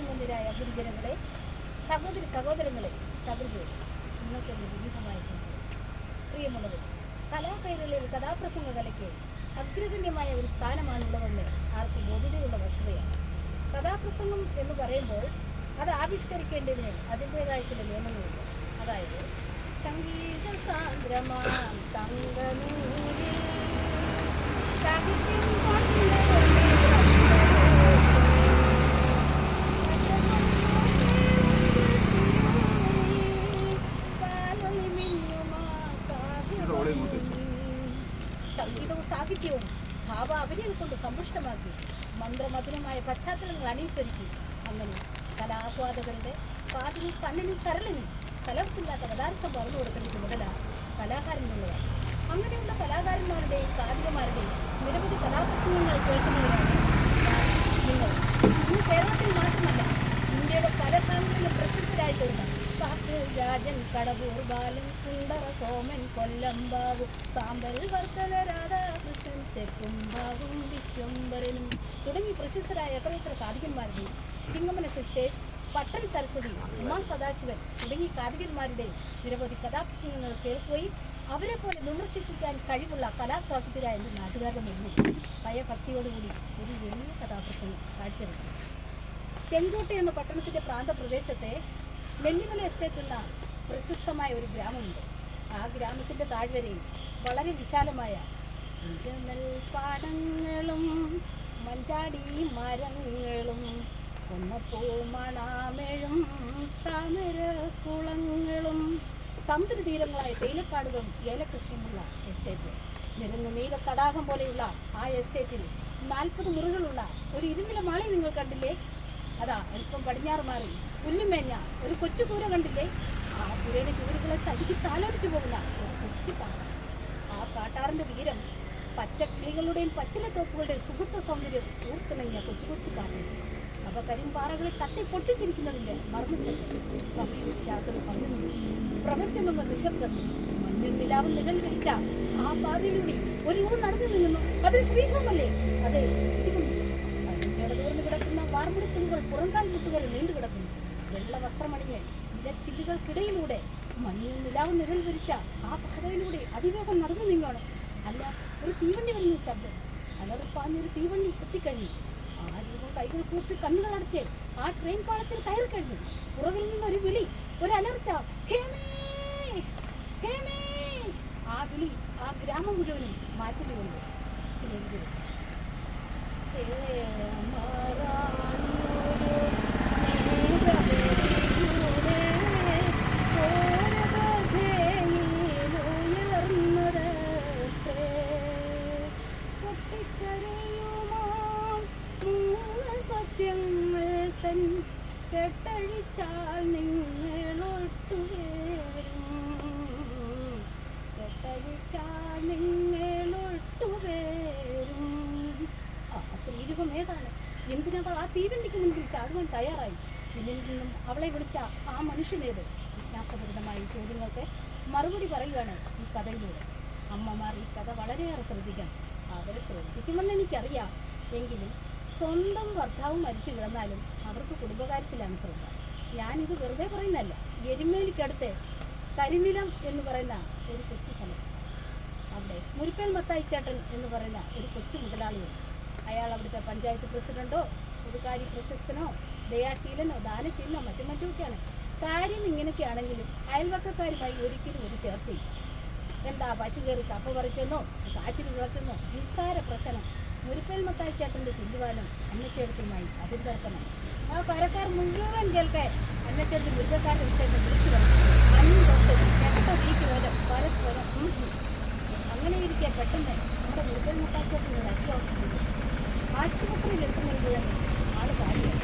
കലാസ്നേഹനിരായ ഗുരുജനങ്ങളെ, സഹോദരി സഹോദരങ്ങളെ, സഹൃദയ ഇന്നത്തെ വിവിധമായിട്ടുണ്ട്. പ്രിയമുള്ളവർ, കലാകൈരളിയിൽ കഥാപ്രസംഗ കലയ്ക്ക് അഗ്രഗണ്യമായ ഒരു സ്ഥാനമാണുള്ളതെന്ന് ആർക്കും ബോധ്യതയുള്ള വസ്തുതയാണ്. കഥാപ്രസംഗം എന്ന് പറയുമ്പോൾ അത് ആവിഷ്കരിക്കേണ്ടതിന് അതിൻ്റെതായ ചില നിയമങ്ങളുണ്ട്. അതായത് സംഗീത സാന്ദ്രമാം തങ്കനൂരിൽ സാഹിത്യം സംഗീതവും സാഹിത്യവും ഭാവാഭിനയം കൊണ്ട് സമ്പുഷ്ടമാക്കി മന്ത്രമധുരമായ പശ്ചാത്തലങ്ങൾ അണിയിച്ചൊരുക്കി അങ്ങനെ കലാസ്വാദകരുടെ കാതിനും കണ്ണിനും കരളിനും കലർപ്പില്ലാത്ത പദാർത്ഥം പറഞ്ഞു കൊടുക്കുന്ന ചുമതല കലാകാരനുള്ളതാണ്. അങ്ങനെയുള്ള കലാകാരന്മാരുടെയും കാതികമാരുടെയും നിരവധി കഥാപ്രസംഗങ്ങൾ കേൾക്കുന്നവരാണ് നിങ്ങൾ. ഇന്ന് കേരളത്തിൽ മാത്രമല്ല, ഇന്ത്യയുടെ പല ഭാഗങ്ങളിലും പ്രസിദ്ധരായി തീർന്ന പാട്ട് രാജൻ, കടവൂർ ബാലൻ, കുണ്ടറ സോമൻ, കൊല്ലംബാബു, സാമ്പൽ വർക്കല, രാധാകൃഷ്ണൻ, തെക്കുംബാബും, വിശ്വംബരനും തുടങ്ങി പ്രസിദ്ധരായ എത്രയെത്ര കാതികന്മാരുടെയും, ചിങ്ങമന സിസ്റ്റേഴ്സ്, പട്ടൻ സരസ്വതി, ഉമാ സദാശിവൻ തുടങ്ങി കാതികന്മാരുടെ നിരവധി കഥാപ്രസംഗങ്ങൾ കേൾക്കുകയും അവരെ പോലെ വിമർശിപ്പിക്കാൻ കഴിവുള്ള കലാസ്വാതന്ത്ര്യരായ എൻ്റെ നാട്ടുകാരുടെ മുന്നിൽ ഭയഭക്തിയോടുകൂടി ഒരു വലിയ കഥാപ്രസംഗം കാഴ്ചവെക്കും. ചെങ്കോട്ട എന്ന പട്ടണത്തിൻ്റെ പ്രാന്തപ്രദേശത്തെ നെല്ലിമല എസ്റ്റേറ്റുള്ള പ്രശസ്തമായ ഒരു ഗ്രാമമുണ്ട്. ആ ഗ്രാമത്തിൻ്റെ താഴ്വരയിൽ വളരെ വിശാലമായ ജനൽ പാടങ്ങളും മഞ്ചാടി മരങ്ങളും കൊന്നപ്പൂ മണാമേഴും താമര കുളങ്ങളും സമുദ്രതീരങ്ങളായ തേയിലക്കാടുകളും ഏലകൃഷിയുമുള്ള എസ്റ്റേറ്റ്. നിരന്ന നീല തടാകം പോലെയുള്ള ആ എസ്റ്റേറ്റിൽ 40 മുറികളുള്ള ഒരു ഇരുനില മാളി നിങ്ങൾ കണ്ടില്ലേ? അതാ അല്പം പടിഞ്ഞാറ് മാറി പുല്ലുമേഞ്ഞ ഒരു കൊച്ചു കൂര കണ്ടില്ലേ? ആ പുരയുടെ ചുവരുകളെ തടുക്കി താലോടിച്ചു പോകുന്ന ഒരു കൊച്ചു കാട്ടാർ. ആ കാട്ടാറിൻ്റെ തീരം പച്ചക്കിളികളുടെയും പച്ചിലത്തോപ്പുകളുടെയും സുഹൃത്ത സൗന്ദര്യം ഊർത്തിണങ്ങിയ കൊച്ചു കൊച്ചു കാട്ടിൽ അവ കരിമ്പാറകളെ തട്ടി പൊട്ടിച്ചിരിക്കുന്നതിൻ്റെ മർമ്മശബ്ദം സമയം രാത്രി പകരുന്നു. പ്രപഞ്ചമെന്ന നിശബ്ദം. മഞ്ഞൾ നിലാവും നിഴൽ വിരിച്ച ആ പാതയിലൂടെ ഒരു നടന്നു നിന്നു. അത് ശ്രീകോമല്ലേ? അതെ, ഇടതൂർന്ന് കിടക്കുന്ന വാർമുടിത്തുമ്പോൾ പുറംകാൽ മുട്ടുകൾ നീണ്ടു കിടക്കുന്നു. വെള്ള വസ്ത്രമണിഞ്ഞ് ഇലച്ചില്ലുകൾക്കിടയിലൂടെ മഞ്ഞൾ നിലാവും നിഴൽ വിരിച്ച ആ പാതയിലൂടെ അതിവേഗം നടന്നു നീങ്ങണം. അല്ല, ഒരു തീവണ്ടി വരുന്ന ശബ്ദം. അലറിപ്പാഞ്ഞൊരു തീവണ്ടി എത്തിക്കഴിഞ്ഞു. ആ രൂപം കൈകൾ കൂപ്പി കണ്ണുകൾ അടച്ച് ആ ട്രെയിൻ പാളത്തിൽ കയറി കഴിഞ്ഞു. പുറകിൽ നിന്നൊരു വിളി, ഒരു അലർച്ച. ആ വിളി ആ ഗ്രാമം മുഴുവനും മാറ്റിലുകൊണ്ട് ചിലരുകൾ കെട്ടഴിച്ചാൽ നിങ്ങളൊട്ടുവേരും, കെട്ടഴിച്ചാൽ നിങ്ങളൊട്ടുവേരും. ആ സ്ത്രീരൂപം ഏതാണ്? എന്തിനവൾ ആ തീവണ്ടിക്ക് മുൻപിൽ ചാടുവാൻ തയ്യാറായി? പിന്നിൽ നിന്നും അവളെ വിളിച്ച ആ മനുഷ്യനേത്? ജിജ്ഞാസപൂരിതമായ ചോദ്യങ്ങൾക്ക് മറുപടി പറയുകയാണ് ഈ കഥയിലൂടെ. അമ്മമാർ ഈ കഥ വളരെയേറെ ശ്രദ്ധിക്കണം. അവരെ ശ്രദ്ധിക്കുമെന്ന് എനിക്കറിയാം. എങ്കിലും സ്വന്തം ഭർത്താവ് മരിച്ചു കിടന്നാലും അവർക്ക് കുടുംബകാര്യത്തിലാണ് ശ്രദ്ധ. ഞാനിത് വെറുതെ പറയുന്നതല്ല. എരുമേലിക്കടുത്ത് കരിനിലം എന്ന് പറയുന്ന ഒരു കൊച്ചു സ്ഥലം, അവിടെ മുരിപ്പേൽ മത്തായി ചേട്ടൻ എന്ന് പറയുന്ന ഒരു കൊച്ചു മുതലാളിയുണ്ട്. അയാൾ അവിടുത്തെ പഞ്ചായത്ത് പ്രസിഡന്റോ ഒരു കാര്യ പ്രശസ്തനോ ദയാശീലനോ ദാനശീലനോ മറ്റുമൊക്കെയാണ്. കാര്യം ഇങ്ങനെയൊക്കെയാണെങ്കിലും അയൽവക്കക്കാരുമായി ഒരിക്കലും ഒരു ചർച്ചയും. എന്താ പശു കയറി കപ്പ പറിച്ചെന്നോ കാച്ചിൽ കിളച്ചെന്നോ നിസ്സാര പ്രശ്നം മുരിപ്പേൽ മത്തായി ചേട്ടൻ്റെ ചില്ലുവാനും അന്നച്ചേട്ടത്തുമായി അതിർത്തർക്കമാണ്. ആ കരക്കാർ മുഴുവൻ കേൾക്കാൻ അന്നച്ചേട്ടൻ മുരുകക്കാരുടെ വിഷയത്തെ വിളിച്ചു പറഞ്ഞു. അന്നും തൊട്ട് ചെട്ട വീക്ക് പോലെ പരസ്പരം. അങ്ങനെ ഇരിക്കാൻ പെട്ടെന്ന് നമ്മുടെ മുരുപ്പേൽ മത്തായി ചേട്ടൻ അസുഖം ആശുപത്രിയിൽ എത്തുന്നത് തന്നെ ആള് കാര്യമാണ്.